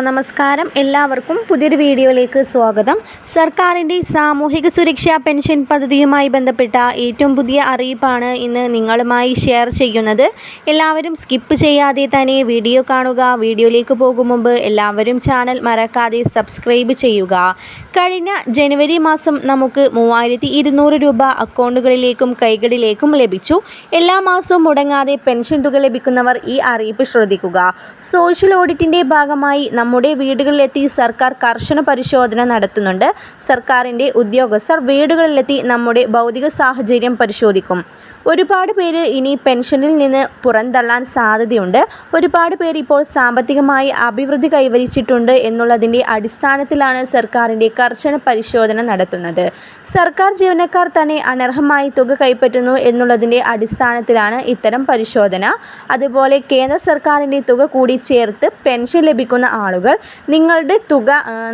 നമസ്കാരം. എല്ലാവർക്കും പുതിയൊരു വീഡിയോയിലേക്ക് സ്വാഗതം. സർക്കാരിൻ്റെ സാമൂഹിക സുരക്ഷാ പെൻഷൻ പദ്ധതിയുമായി ബന്ധപ്പെട്ട ഏറ്റവും പുതിയ അറിയിപ്പാണ് ഇന്ന് നിങ്ങളുമായി ഷെയർ ചെയ്യുന്നത്. എല്ലാവരും സ്കിപ്പ് ചെയ്യാതെ തന്നെ വീഡിയോ കാണുക. വീഡിയോയിലേക്ക് പോകും മുമ്പ് എല്ലാവരും ചാനൽ മറക്കാതെ സബ്സ്ക്രൈബ് ചെയ്യുക. കഴിഞ്ഞ ജനുവരി മാസം നമുക്ക് 3200 രൂപ അക്കൗണ്ടുകളിലേക്കും കൈകളിലേക്കും ലഭിച്ചു. എല്ലാ മാസവും മുടങ്ങാതെ പെൻഷൻ തുക ലഭിക്കുന്നവർ ഈ അറിയിപ്പ് ശ്രദ്ധിക്കുക. സോഷ്യൽ ഓഡിറ്റിൻ്റെ ഭാഗമായി നമ്മുടെ വീടുകളിലെത്തി സർക്കാർ കർശന പരിശോധന നടത്തുന്നുണ്ട്. സർക്കാരിൻ്റെ ഉദ്യോഗസ്ഥർ വീടുകളിലെത്തി നമ്മുടെ ഭൗതിക സാഹചര്യം പരിശോധിക്കും. ഒരുപാട് പേര് ഇനി പെൻഷനിൽ നിന്ന് പുറന്തള്ളാൻ സാധ്യതയുണ്ട്. ഒരുപാട് പേര് ഇപ്പോൾ സാമ്പത്തികമായി അഭിവൃദ്ധി കൈവരിച്ചിട്ടുണ്ട് എന്നുള്ളതിൻ്റെ അടിസ്ഥാനത്തിലാണ് സർക്കാരിൻ്റെ കർശന പരിശോധന നടത്തുന്നത്. സർക്കാർ ജീവനക്കാർ തന്നെ അനർഹമായി തുക കൈപ്പറ്റുന്നു എന്നുള്ളതിൻ്റെ അടിസ്ഥാനത്തിലാണ് ഇത്തരം പരിശോധന. അതുപോലെ കേന്ദ്ര സർക്കാരിൻ്റെ തുക കൂടി ചേർത്ത് പെൻഷൻ ലഭിക്കുന്ന ആളുകൾ നിങ്ങളുടെ തുക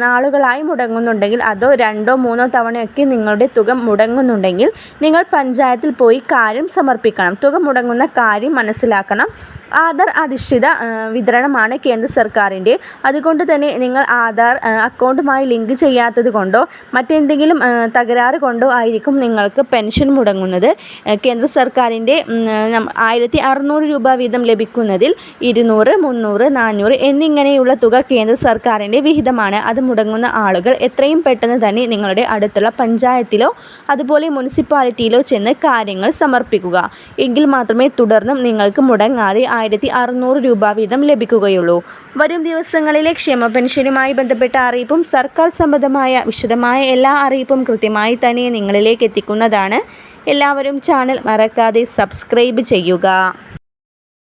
നാളുകളായി മുടങ്ങുന്നുണ്ടെങ്കിൽ, അതോ 2-3 തവണയൊക്കെ നിങ്ങളുടെ തുക മുടങ്ങുന്നുണ്ടെങ്കിൽ നിങ്ങൾ പഞ്ചായത്തിൽ പോയി കാര്യം സമർപ്പിക്കണം. തുക മുടങ്ങുന്ന കാര്യം മനസ്സിലാക്കണം. ആധാർ അധിഷ്ഠിത വിതരണമാണ് കേന്ദ്ര സർക്കാരിൻ്റെ. അതുകൊണ്ട് തന്നെ നിങ്ങൾ ആധാർ അക്കൗണ്ടുമായി ലിങ്ക് ചെയ്യാത്തത് കൊണ്ടോ മറ്റെന്തെങ്കിലും തകരാറ് കൊണ്ടോ ആയിരിക്കും നിങ്ങൾക്ക് പെൻഷൻ മുടങ്ങുന്നത്. കേന്ദ്ര സർക്കാരിൻ്റെ 1600 രൂപ വീതം ലഭിക്കുന്നതിൽ 200, 300, 400 എന്നിങ്ങനെയുള്ള തുക കേന്ദ്ര സർക്കാരിൻ്റെ വിഹിതമാണ്. അത് മുടങ്ങുന്ന ആളുകൾ എത്രയും പെട്ടെന്ന് തന്നെ നിങ്ങളുടെ അടുത്തുള്ള പഞ്ചായത്തിലോ അതുപോലെ മുനിസിപ്പാലിറ്റിയിലോ ചെന്ന് കാര്യങ്ങൾ സമർപ്പിക്കുക. എങ്കിൽ മാത്രമേ തുടർന്നും നിങ്ങൾക്ക് മുടങ്ങാതെ 1600 രൂപ വീതം ലഭിക്കുകയുള്ളൂ. വരും ദിവസങ്ങളിലെ ക്ഷേമ പെൻഷനുമായി ബന്ധപ്പെട്ട അറിയിപ്പും സർക്കാർ സംബന്ധമായ വിശദമായ എല്ലാ അറിയിപ്പും കൃത്യമായി തന്നെ നിങ്ങളിലേക്ക് എത്തിക്കുന്നതാണ്. എല്ലാവരും ചാനൽ മറക്കാതെ സബ്സ്ക്രൈബ് ചെയ്യുക.